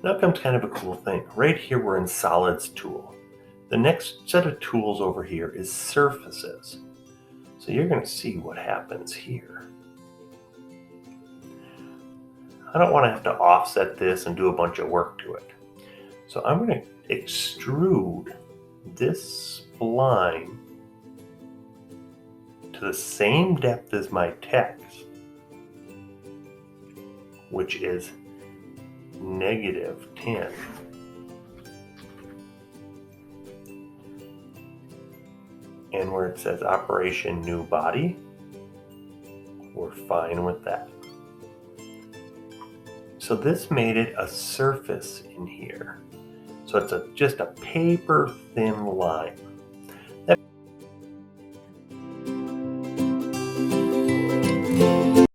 Now comes kind of a cool thing. Right here we're in Solids tool. The next set of tools over here is surfaces. So you're going to see what happens here. I don't want to have to offset this and do a bunch of work to it. So I'm going to extrude this spline to the same depth as my text, which is -10. And where it says Operation New Body, we're fine with that. So this made it a surface in here. So it's just a paper thin line.